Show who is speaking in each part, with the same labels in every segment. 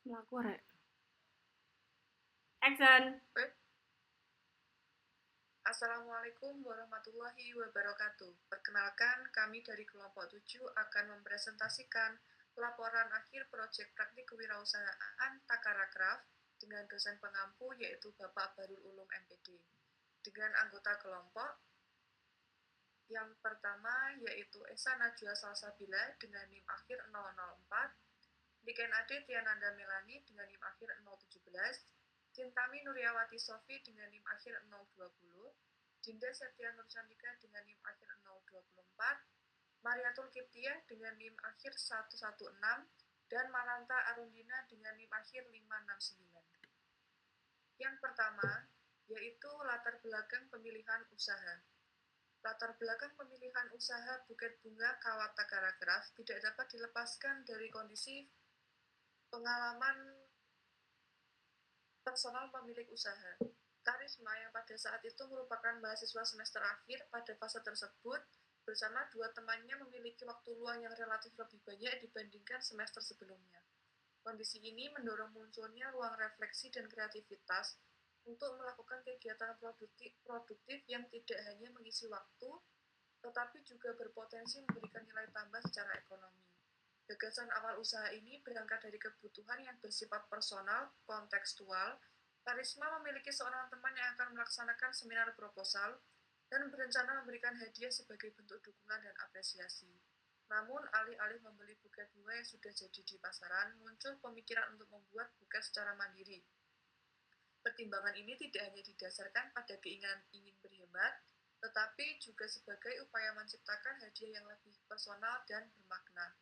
Speaker 1: Melaku rek. Action.
Speaker 2: Assalamualaikum warahmatullahi wabarakatuh. Perkenalkan, kami dari kelompok 7 akan mempresentasikan laporan akhir proyek praktik kewirausahaan Takarakraf dengan dosen pengampu yaitu Bapak Barul Ulum MPD. Dengan anggota kelompok yang pertama yaitu Esa Najwa Salsabila dengan NIM akhir 004, Niken Ade Tiananda Melani dengan NIM akhir 017, Cintami Nuryawati Sofi dengan NIM akhir 020, Dinda Septia Nurcandika dengan NIM akhir 024, Mariatul Kiptiah dengan NIM akhir 116, dan Maranta Arundina dengan NIM akhir 569. Yang pertama, yaitu latar belakang pemilihan usaha. Latar belakang pemilihan usaha Buket Bunga Kawat Takarakraf tidak dapat dilepaskan dari kondisi pengalaman personal pemilik usaha. Karisma yang pada saat itu merupakan mahasiswa semester akhir pada fase tersebut bersama dua temannya memiliki waktu luang yang relatif lebih banyak dibandingkan semester sebelumnya. Kondisi ini mendorong munculnya ruang refleksi dan kreativitas untuk melakukan kegiatan produktif yang tidak hanya mengisi waktu, tetapi juga berpotensi memberikan nilai tambah secara ekonomi. Gagasan awal usaha ini berangkat dari kebutuhan yang bersifat personal, kontekstual. Karisma memiliki seorang teman yang akan melaksanakan seminar proposal dan berencana memberikan hadiah sebagai bentuk dukungan dan apresiasi. Namun, alih-alih membeli buket bunga yang sudah jadi di pasaran, muncul pemikiran untuk membuat buket secara mandiri. Pertimbangan ini tidak hanya didasarkan pada keinginan ingin berhemat, tetapi juga sebagai upaya menciptakan hadiah yang lebih personal dan bermakna.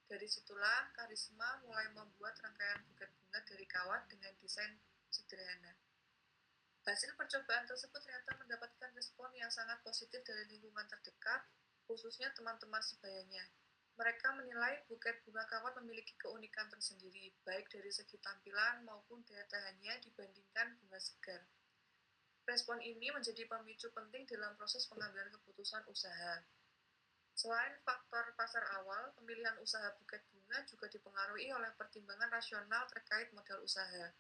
Speaker 2: Dari situlah Karisma mulai membuat rangkaian buket bunga dari kawat dengan desain sederhana. Hasil percobaan tersebut ternyata mendapatkan respon yang sangat positif dari lingkungan terdekat, khususnya teman-teman sebayanya. Mereka menilai buket bunga kawat memiliki keunikan tersendiri, baik dari segi tampilan maupun daya tahannya dibandingkan bunga segar. Respon ini menjadi pemicu penting dalam proses pengambilan keputusan usaha. Selain faktor pasar awal, pemilihan usaha buket bunga juga dipengaruhi oleh pertimbangan rasional terkait modal usaha.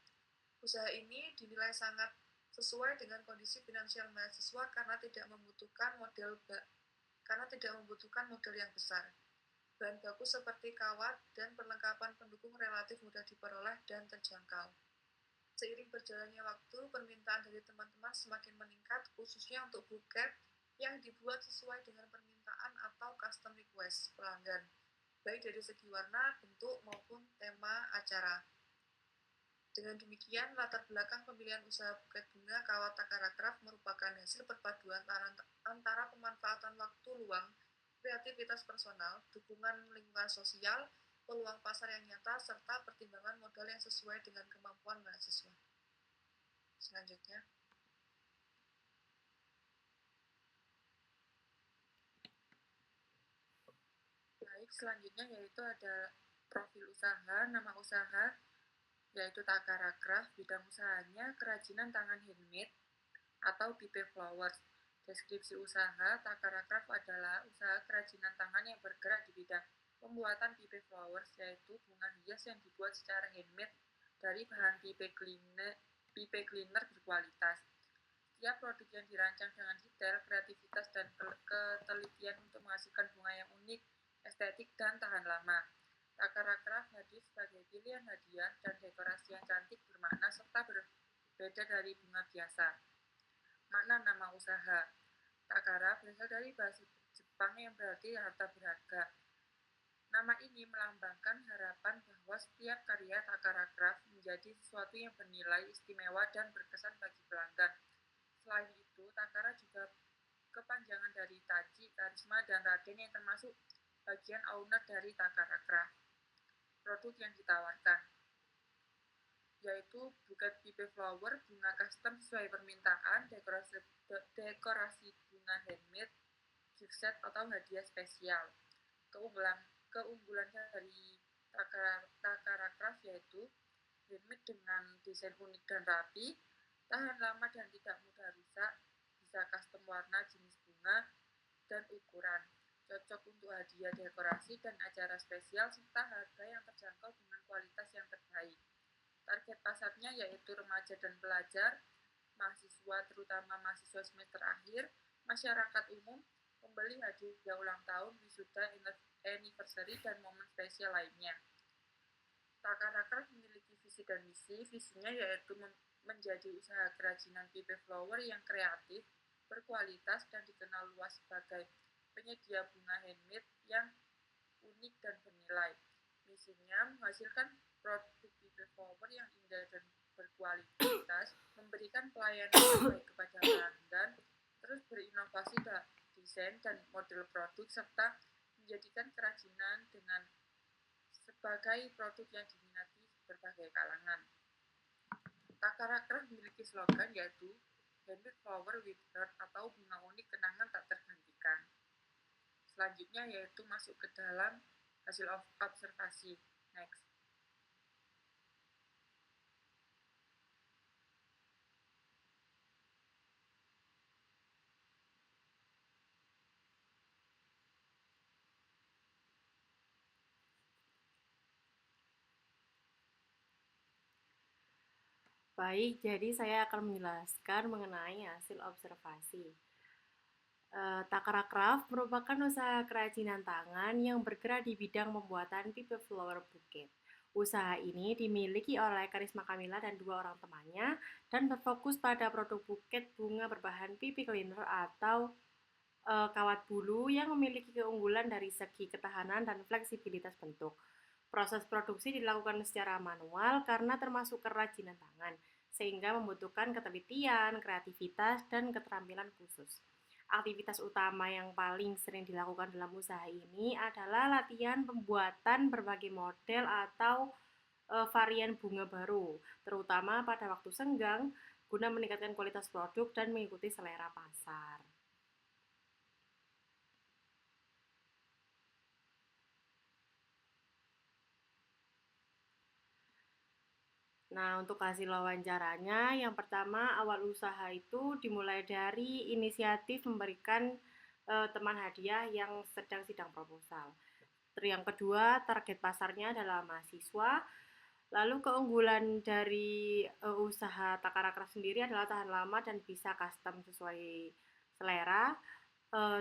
Speaker 2: Usaha ini dinilai sangat sesuai dengan kondisi finansial mahasiswa karena tidak membutuhkan modal yang besar. Bahan baku seperti kawat dan perlengkapan pendukung relatif mudah diperoleh dan terjangkau. Seiring berjalannya waktu, permintaan dari teman-teman semakin meningkat, khususnya untuk buket yang dibuat sesuai dengan permintaan atau custom request pelanggan, baik dari segi warna, bentuk, maupun tema acara. Dengan demikian, latar belakang pemilihan usaha buket bunga Kawat Takarakraf merupakan hasil perpaduan antara pemanfaatan waktu luang, kreativitas personal, dukungan lingkungan sosial, peluang pasar yang nyata, serta pertimbangan modal yang sesuai dengan kemampuan mahasiswa. Selanjutnya, selanjutnya yaitu ada profil usaha, nama usaha, yaitu Takarakraf, bidang usahanya kerajinan tangan handmade atau pipe flowers. Deskripsi usaha, Takarakraf adalah usaha kerajinan tangan yang bergerak di bidang pembuatan pipe flowers, yaitu bunga hias yang dibuat secara handmade dari bahan pipe cleaner berkualitas. Setiap produk yang dirancang dengan detail, kreativitas, dan ketelitian untuk menghasilkan bunga yang unik, estetik, dan tahan lama. Takarakraf hadir sebagai pilihan hadiah dan dekorasi yang cantik, bermakna, serta berbeda dari bunga biasa. Makna nama usaha. Takara berasal dari bahasa Jepang yang berarti harta berharga. Nama ini melambangkan harapan bahwa setiap karya Takarakraf menjadi sesuatu yang bernilai istimewa dan berkesan bagi pelanggan. Selain itu, Takara juga kepanjangan dari Taji, Karisma, dan Raden yang termasuk bagian owner dari Takarakraf. Produk yang ditawarkan yaitu buket pipe flower, bunga custom sesuai permintaan, dekorasi bunga handmade, gift set atau hadiah spesial. Keunggulan dari Takarakraf yaitu handmade dengan desain unik dan rapi, tahan lama dan tidak mudah rusak, bisa custom warna, jenis bunga, dan ukuran, cocok untuk hadiah dekorasi dan acara spesial, serta harga yang terjangkau dengan kualitas yang terbaik.
Speaker 1: Target pasarnya yaitu remaja dan pelajar, mahasiswa terutama mahasiswa semester akhir, masyarakat umum, pembeli hadiah ulang tahun, wisuda, anniversary, dan momen spesial lainnya. Takarakraf memiliki visi dan misi. Visinya yaitu menjadi usaha kerajinan pipe flower yang kreatif, berkualitas, dan dikenal luas sebagai penyedia bunga handmade yang unik dan bernilai. Misinya menghasilkan produk pipe flower yang indah dan berkualitas, memberikan pelayanan terbaik kepada pelanggan, terus berinovasi dalam desain dan model produk, serta menjadikan kerajinan dengan sebagai produk yang diminati berbagai kalangan. Takarakraf memiliki slogan yaitu Handmade Flower with Heart atau bunga unik kenangan tak tergantikan. Selanjutnya yaitu masuk ke dalam hasil observasi. Next.
Speaker 3: Baik, jadi saya akan menjelaskan mengenai hasil observasi. Takarakraf merupakan usaha kerajinan tangan yang bergerak di bidang pembuatan pipe flower bouquet. Usaha ini dimiliki oleh Karisma Kamila dan dua orang temannya dan berfokus pada produk buket bunga berbahan pipi cleaner atau kawat bulu yang memiliki keunggulan dari segi ketahanan dan fleksibilitas bentuk. Proses produksi dilakukan secara manual karena termasuk kerajinan tangan, sehingga membutuhkan ketelitian, kreativitas, dan keterampilan khusus. Aktivitas utama yang paling sering dilakukan dalam usaha ini adalah latihan pembuatan berbagai model atau varian bunga baru, terutama pada waktu senggang, guna meningkatkan kualitas produk dan mengikuti selera pasar. Nah, untuk hasil wawancaranya, yang pertama awal usaha itu dimulai dari inisiatif memberikan teman hadiah yang sedang sidang proposal. Yang kedua, target pasarnya adalah mahasiswa. Lalu keunggulan dari usaha Takarakraf sendiri adalah tahan lama dan bisa custom sesuai selera.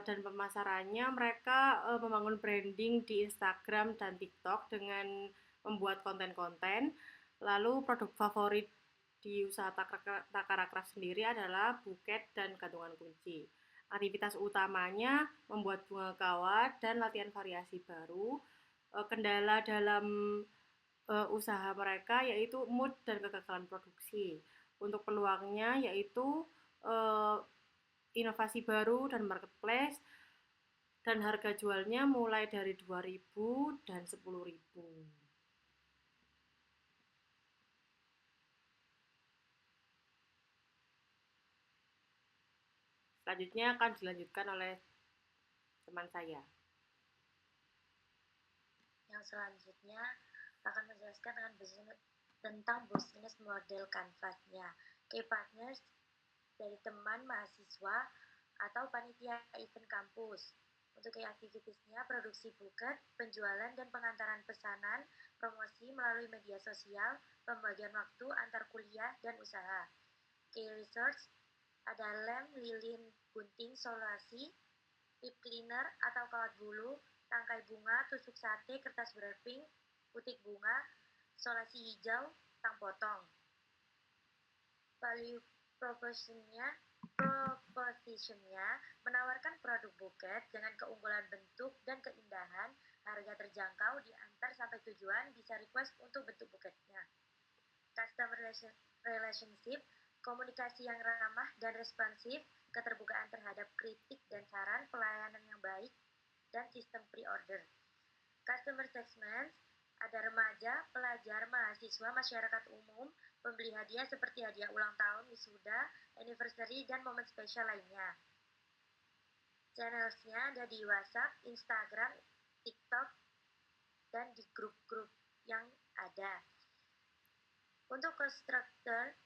Speaker 3: Dan pemasarannya mereka membangun branding di Instagram dan TikTok dengan membuat konten-konten. Lalu produk favorit di usaha Takarakraf sendiri adalah buket dan gantungan kunci. Aktivitas utamanya membuat bunga kawat dan latihan variasi baru. Kendala dalam usaha mereka yaitu mood dan kegagalan produksi. Untuk peluangnya yaitu inovasi baru dan marketplace, dan harga jualnya mulai dari 2.000 dan 10.000. Selanjutnya akan dilanjutkan oleh teman saya.
Speaker 4: Yang selanjutnya akan menjelaskan tentang bisnis model kanvasnya. Key partners dari teman mahasiswa atau panitia event kampus. Untuk aktivitasnya, produksi buket, penjualan dan pengantaran pesanan, promosi melalui media sosial, pembagian waktu antar kuliah dan usaha. Key research ada lem, lilin, gunting, solasi, lip cleaner atau kawat bulu, tangkai bunga, tusuk sate, kertas wrapping, putik bunga, solasi hijau, tang potong. Value propositionnya menawarkan produk buket dengan keunggulan bentuk dan keindahan, harga terjangkau, diantar sampai tujuan, bisa request untuk bentuk buketnya. Customer relationship, komunikasi yang ramah dan responsif, keterbukaan terhadap kritik dan saran, pelayanan yang baik, dan sistem pre-order. Customer segment, ada remaja, pelajar, mahasiswa, masyarakat umum, pembeli hadiah seperti hadiah ulang tahun, wisuda, anniversary, dan momen spesial lainnya. Channelsnya ada di WhatsApp, Instagram, TikTok, dan di grup-grup yang ada. Untuk konstruktor,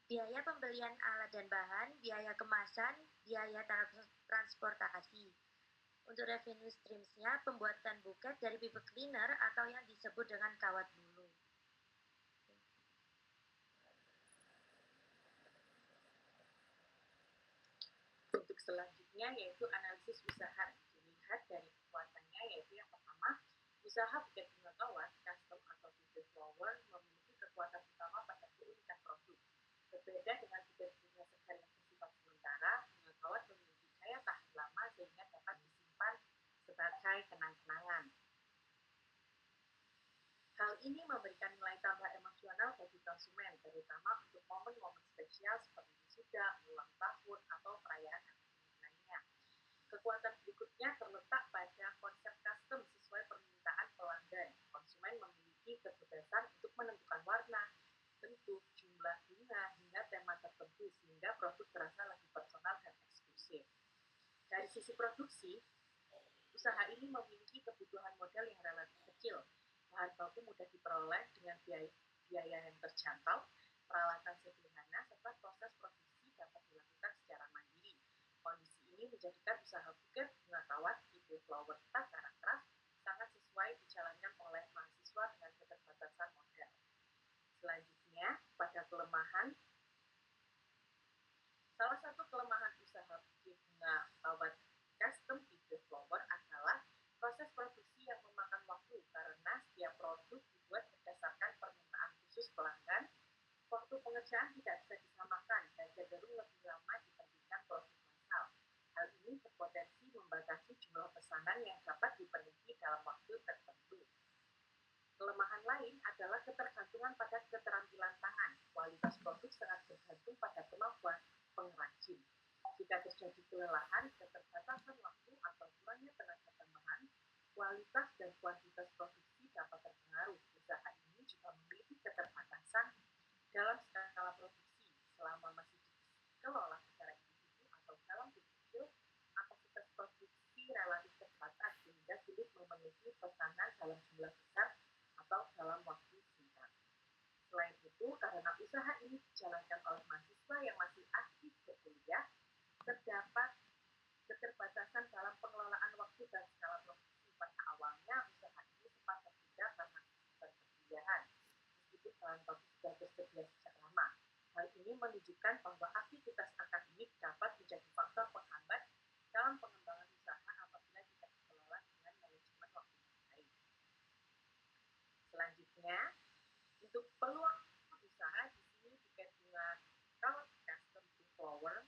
Speaker 4: biaya pembelian alat dan bahan, biaya kemasan, biaya transportasi. Untuk revenue streams-nya, pembuatan buket dari pipe cleaner atau yang disebut dengan kawat bulu.
Speaker 5: selanjutnya yaitu analisis usaha. Dilihat dari kekuatannya, yaitu yang pertama, usaha buket bunga kawat, custom atau buket flower memiliki kekuatan utama pada keunikan produk. Berbeda dengan buket bunga segar yang bersifat sementara, bunga kawat memiliki daya tahan lama sehingga dapat disimpan sebagai kenang-kenangan. Hal ini memberikan nilai tambah emosional bagi konsumen, terutama untuk momen-momen spesial seperti wisuda, ulang tahun, atau perayaan lainnya. Kekuatan berikutnya terletak pada konsep custom sesuai permintaan pelanggan. Konsumen memiliki kebebasan untuk menentukan warna, bentuk, jumlah bunga, hingga tema tertentu sehingga produk terasa lebih personal dan eksklusif. Dari sisi produksi, usaha ini memiliki kebutuhan modal yang relatif kecil. Bahan baku mudah diperoleh dengan biaya yang terjangkau, peralatan sederhana, serta proses produksi dapat dilakukan secara mandiri. Kondisi ini menjadikan usaha buket bunga kawat tipe flower takaran keras sangat sesuai dijalankan oleh mahasiswa dengan keterbatasan modal. Selanjutnya, pada kelemahan, salah satu kelemahan usaha buket bunga kawat custom tipe flower adalah proses produksi yang memakan waktu karena setiap produk dibuat berdasarkan permintaan khusus pelanggan. Waktu pengerjaan tidak bisa disamakan dan cenderung lebih lama dibandingkan produk massal. Hal ini berpotensi membatasi jumlah pesanan yang dapat dipenuhi dalam waktu tertentu. Kelemahan lain adalah ketergantungan pada keterampilan tangan. Kualitas produk sangat bergantung pada kemampuan pengrajin. Jika terjadi kelelahan, keterbatasan waktu, atau kurangnya tenaga tambahan, kualitas dan kuantitas produksi dapat terpengaruh. Usaha ini juga memiliki keterbatasan dalam skala produksi. Selama masih dikelola secara individu atau dalam grup kecil, kapasitas produksi relatif terbatas sehingga sulit memenuhi pesanan dalam jumlah besar atau dalam waktu singkat. Selain itu, karena usaha ini dijalankan oleh mahasiswa yang masih aktif berkuliah, terdapat keterbatasan dalam pengelolaan waktu dan skala produksi. Pada awalnya, usaha ini sempat tertunda karena perkuliahan, meskipun bahan baku sudah tersedia sejak lama. Hal ini menunjukkan bahwa aktivitas akademik dapat menjadi faktor penghambat dalam pengembangan usaha apabila tidak dikelola dengan manajemen waktu yang baik. Selanjutnya, untuk peluang usaha, di sini buket bunga kawat custom to flower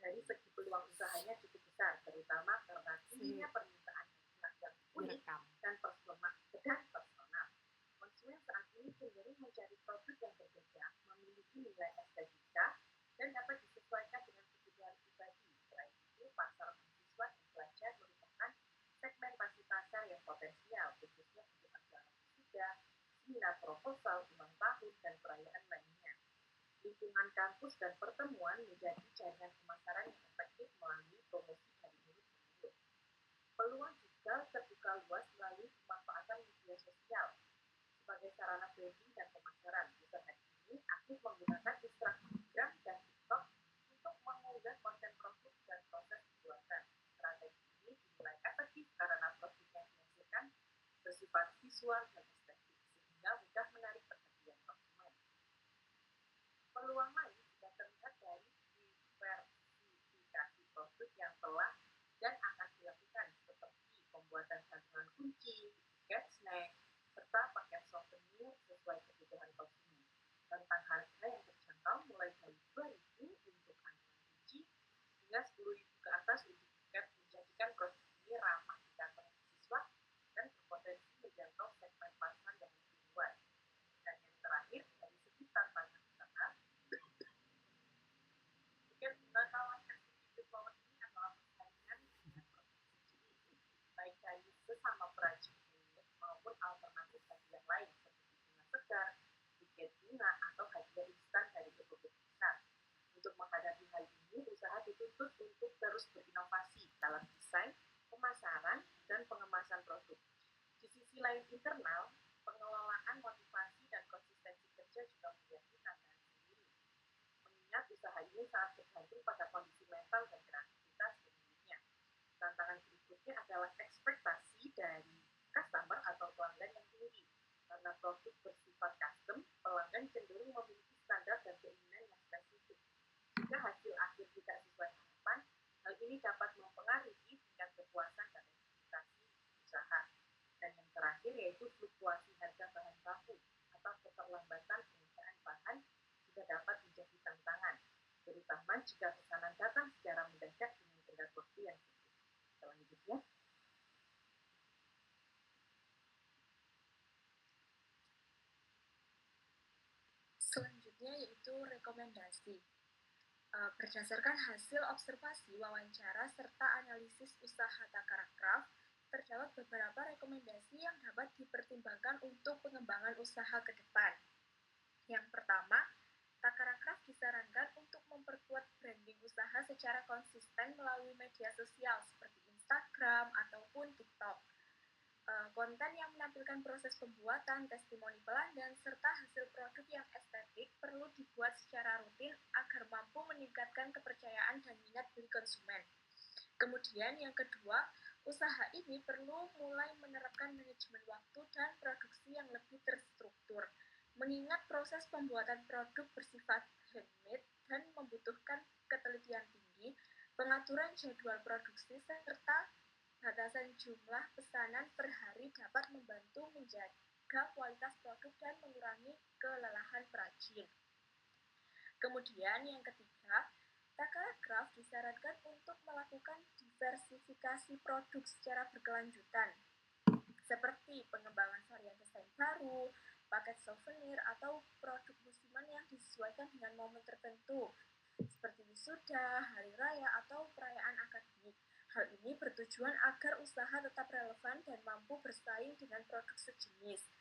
Speaker 5: dari segi peluang usahanya cukup besar, terutama karena tingginya permintaan yang unik dan personal. Konsumen saat ini cenderung mencari produk yang berbeda, memiliki nilai estetika, dan dapat disesuaikan dengan kebutuhan pribadi. Selain itu, pasar mahasiswa dan pelajar merupakan segmentasi pasar yang potensial, khususnya untuk acara wisuda, seminar proposal, ulang tahun, dan perayaan lainnya. Lingkungan kampus dan pertemuan menjadi jaringan pemasaran yang efektif melalui promosi dari mulut ke mulut. Peluang juga terbuka luas melalui pemanfaatan media sosial sebagai sarana branding dan pemasaran. Usaha ini aktif menggunakan Instagram dan TikTok untuk mengunggah konten produk dan proses pembuatan. Strategi ini dinilai efektif karena produk yang dihasilkan bersifat visual dan estetik, sehingga mudah menarik perhatian konsumen. Peluang lain juga terlihat dari diversifikasi produk yang telah dan akan dilakukan, seperti pembuatan gantungan kunci, tiket snack, serta paket souvenir sesuai kebutuhan konsumen. Tentang harga yang terjangkau mulai dari 2.000 untuk gantungan kunci hingga 10.000 ke atas untuk tiket, menjadikan produk ini ramah di kantong siswa dan berpotensi menjangkau segmen pasar yang lebih luas. Dan yang terakhir, dari segi tantangan usaha, ini dapat mempengaruhi tingkat kepuasan dan efektivitas usaha. Dan yang terakhir yaitu fluktuasi harga bahan baku atau keterlambatan pengadaan bahan juga dapat menjadi tantangan, terutama jika pesanan datang secara mendadak dengan tenggat waktu yang singkat. Selanjutnya,
Speaker 6: selanjutnya yaitu rekomendasi. Berdasarkan hasil observasi, wawancara, serta analisis usaha Takarakraf, terdapat beberapa rekomendasi yang dapat dipertimbangkan untuk pengembangan usaha ke depan. Yang pertama, Takarakraf disarankan untuk memperkuat branding usaha secara konsisten melalui media sosial seperti Instagram ataupun TikTok. Konten yang menampilkan proses pembuatan, testimoni pelanggan, serta hasil produk yang estetik perlu dibuat secara rutin agar mampu meningkatkan kepercayaan dan minat beli konsumen. Kemudian yang kedua, usaha ini perlu mulai menerapkan manajemen waktu dan produksi yang lebih terstruktur, mengingat proses pembuatan produk bersifat handmade dan membutuhkan ketelitian tinggi, pengaturan jadwal produksi, serta batasan jumlah pesanan per hari dapat membantu menjaga kualitas produk dan mengurangi kelelahan perajin. Kemudian yang ketiga, Takarakraf disarankan untuk melakukan diversifikasi produk secara berkelanjutan, seperti pengembangan varian desain baru, paket souvenir, atau produk musiman yang disesuaikan dengan momen tertentu, seperti wisuda, hari raya, atau perayaan akademik. Hal ini bertujuan agar usaha tetap relevan dan mampu bersaing dengan produk sejenis.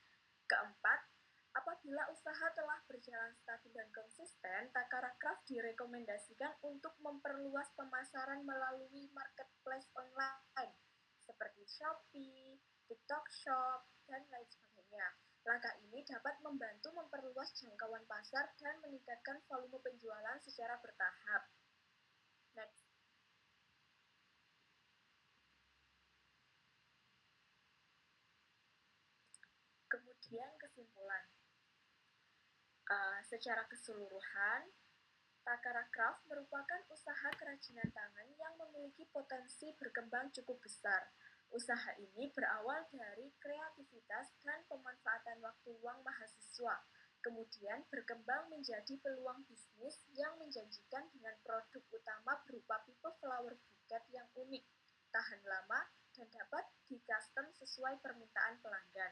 Speaker 6: Keempat, apabila usaha telah berjalan stabil dan konsisten, Takarakraf direkomendasikan untuk memperluas pemasaran melalui marketplace online, seperti Shopee, TikTok Shop, dan lain sebagainya. Langkah ini dapat membantu memperluas jangkauan pasar dan meningkatkan volume penjualan secara bertahap. Next. Kemudian kesimpulan. Secara keseluruhan, Takarakraf merupakan usaha kerajinan tangan yang memiliki potensi berkembang cukup besar. Usaha ini berawal dari kreativitas dan pemanfaatan waktu luang mahasiswa, kemudian berkembang menjadi peluang bisnis yang menjanjikan dengan produk utama berupa pipe flower bouquet yang unik, tahan lama, dan dapat di-custom sesuai permintaan pelanggan.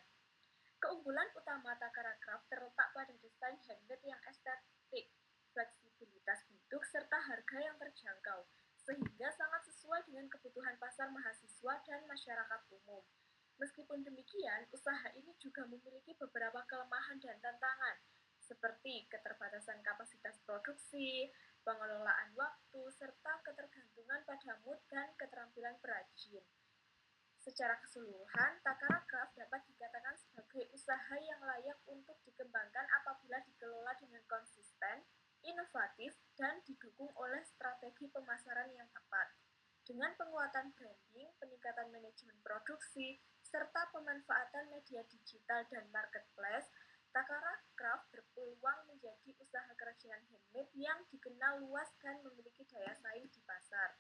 Speaker 6: Keunggulan utama Takarakraf terletak pada desain handmade yang estetik, fleksibilitas bentuk, serta harga yang terjangkau, sehingga sangat sesuai dengan kebutuhan pasar mahasiswa dan masyarakat umum. Meskipun demikian, usaha ini juga memiliki beberapa kelemahan dan tantangan, seperti keterbatasan kapasitas produksi, pengelolaan waktu, serta ketergantungan pada mood dan keterampilan perajin. Secara keseluruhan, Takarakraf dapat dikatakan sebagai usaha yang layak untuk dikembangkan apabila dikelola dengan konsisten, inovatif, dan didukung oleh strategi pemasaran yang tepat. Dengan penguatan branding, peningkatan manajemen produksi, serta pemanfaatan media digital dan marketplace, Takarakraf berpeluang menjadi usaha kerajinan handmade yang dikenal luas dan memiliki daya saing di pasar.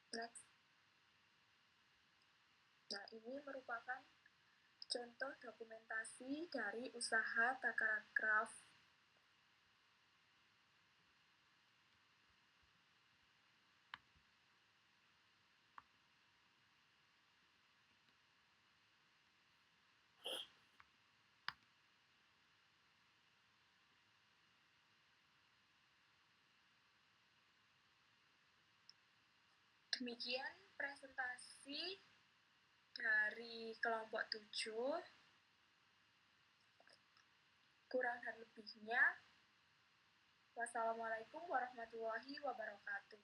Speaker 6: Next. Nah, ini merupakan contoh dokumentasi dari usaha Takarakraf. Demikian presentasi dari kelompok 7. Kurang dan lebihnya, wassalamualaikum warahmatullahi wabarakatuh.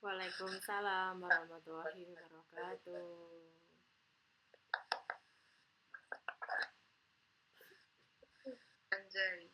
Speaker 3: Waalaikumsalam warahmatullahi wabarakatuh.
Speaker 2: Anjay.